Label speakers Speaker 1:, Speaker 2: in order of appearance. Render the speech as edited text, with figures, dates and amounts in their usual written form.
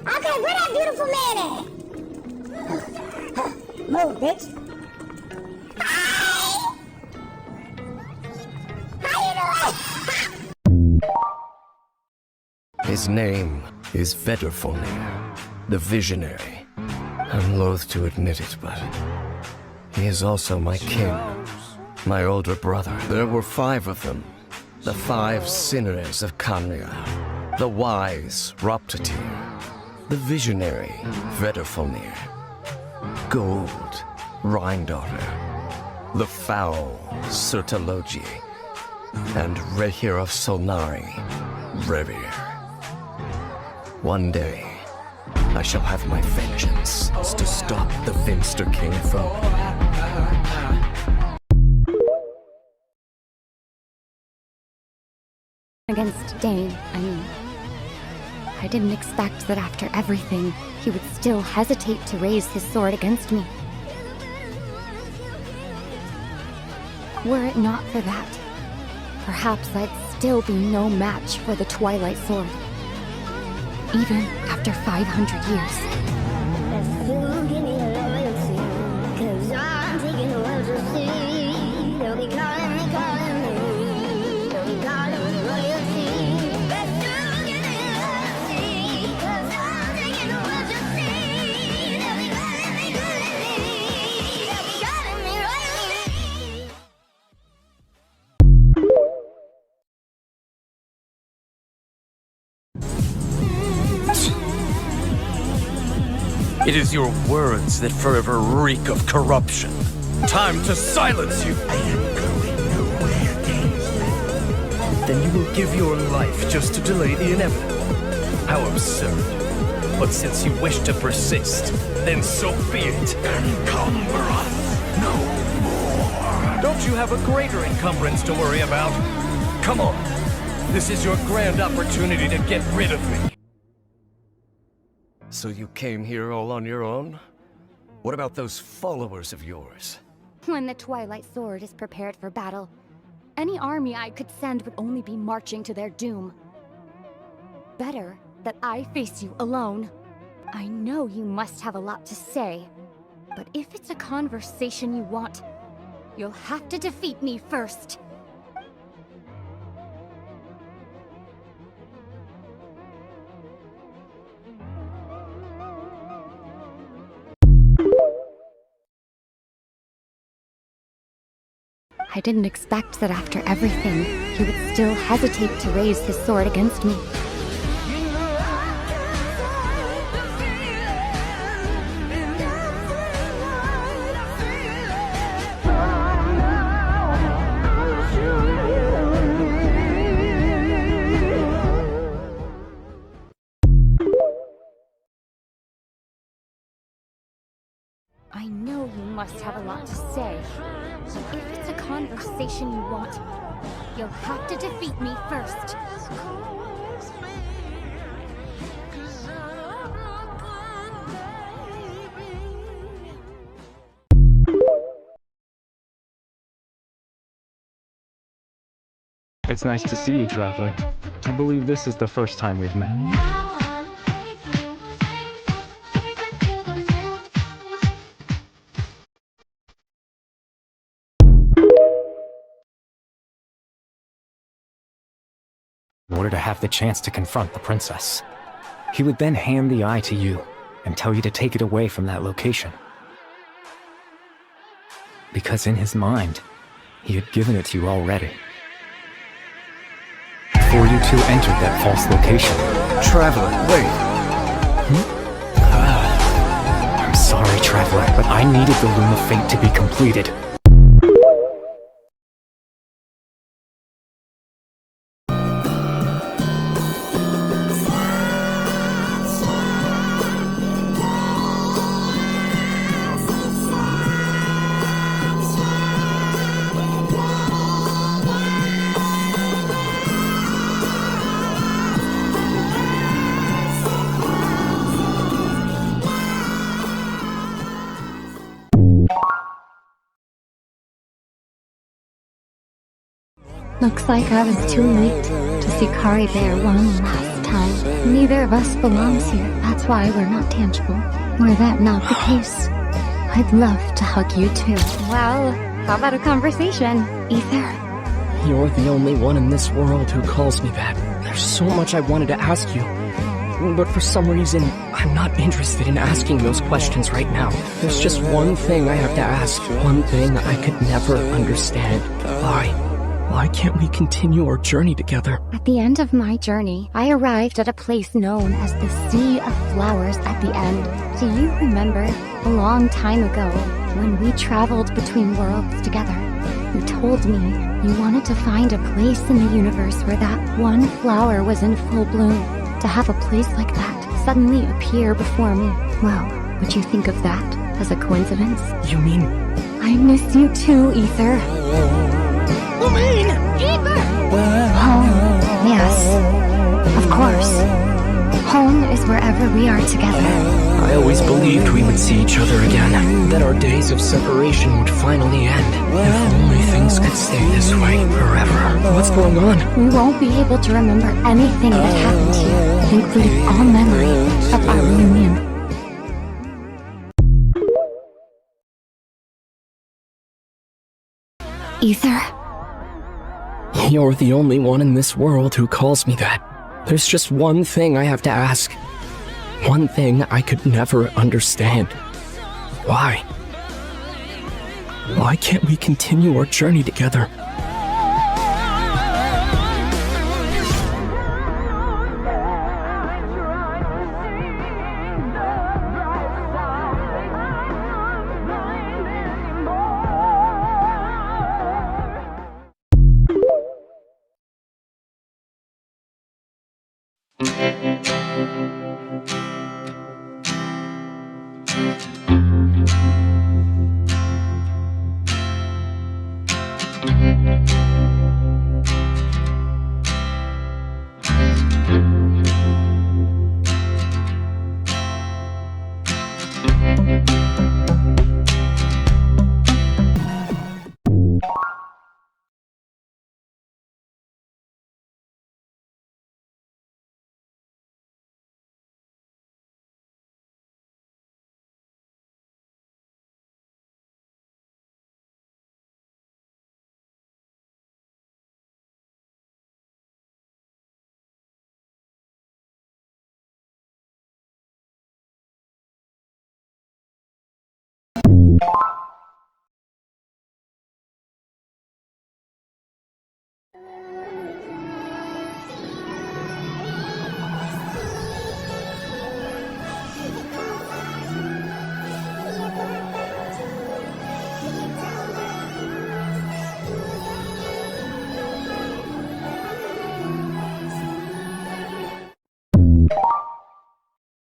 Speaker 1: Okay, where that beautiful man at? Move, bitch. Hi! How you doing?
Speaker 2: His name is Vedderfolnir, the Visionary. I'm loath to admit it, but he is also my king, my older brother. There were 5 of them, the 5 sinners of Kanya, the wise Roptatir, the visionary Vedderfolnir, Gold Rhindaughter, the foul Surtalogi, and Rehir of Solnari, Revir. One day, I shall have my vengeance to stop the Finster King from...
Speaker 3: Against Dane, I mean. I didn't expect that after everything, he would still hesitate to raise his sword against me. Were it not for that, perhaps I'd still be no match for the Twilight Sword. Even after 500 years.
Speaker 4: It is your words that forever reek of corruption. Time to silence you! I am going nowhere, DainsLumi. Then you will give your life just to delay the inevitable. How absurd. But since you wish to persist, then so be it. Encumber us no more. Don't you have a greater encumbrance to worry about? Come on. This is your grand opportunity to get rid of me.
Speaker 2: So you came here all on your own? What about those followers of yours?
Speaker 3: When the Twilight Sword is prepared for battle, any army I could send would only be marching to their doom. Better that I face you alone. I know you must have a lot to say, but if it's a conversation you want, you'll have to defeat me first. I didn't expect that after everything, he would still hesitate to raise his sword against me. I know you must have a lot to say, but if it's a conversation you want, you'll have to defeat me first.
Speaker 5: It's nice to see you, Traveler. I believe this is the first time we've met. In order to have the chance to confront the princess, he would then hand the eye to you and tell you to take it away from that location. Because in his mind, he had given it to you already. Before you two entered that false location.
Speaker 2: Traveler, wait!
Speaker 5: I'm sorry, Traveler, but I needed the Loom of Fate to be completed.
Speaker 3: Looks like I was too late to see Kari there one last time. time. Neither of us belongs here. That's why we're not tangible. Were that not the case, I'd love to hug you too. Well, how about a conversation, Ether?
Speaker 6: You're the only one in this world who calls me that. There's so much I wanted to ask you. But for some reason, I'm not interested in asking those questions right now. There's just one thing I have to ask. One thing I could never understand. Why? Why can't we continue our journey together?
Speaker 3: At the end of my journey, I arrived at a place known as the Sea of Flowers at the end. Do you remember a long time ago when we traveled between worlds together? You told me you wanted to find a place in the universe where that one flower was in full bloom. To have a place like that suddenly appear before me. Well, would you think of that as a coincidence?
Speaker 6: You mean...
Speaker 3: I miss you too, Ether. Home, yes. Of course. Home is wherever we are together.
Speaker 6: I always believed we would see each other again. That our days of separation would finally end. If only things could stay this way forever. What's going on?
Speaker 3: We won't be able to remember anything that happened to you, including all memory of our reunion. Ether?
Speaker 6: You're the only one in this world who calls me that. There's just one thing I have to ask. One thing I could never understand. Why? Why can't we continue our journey together?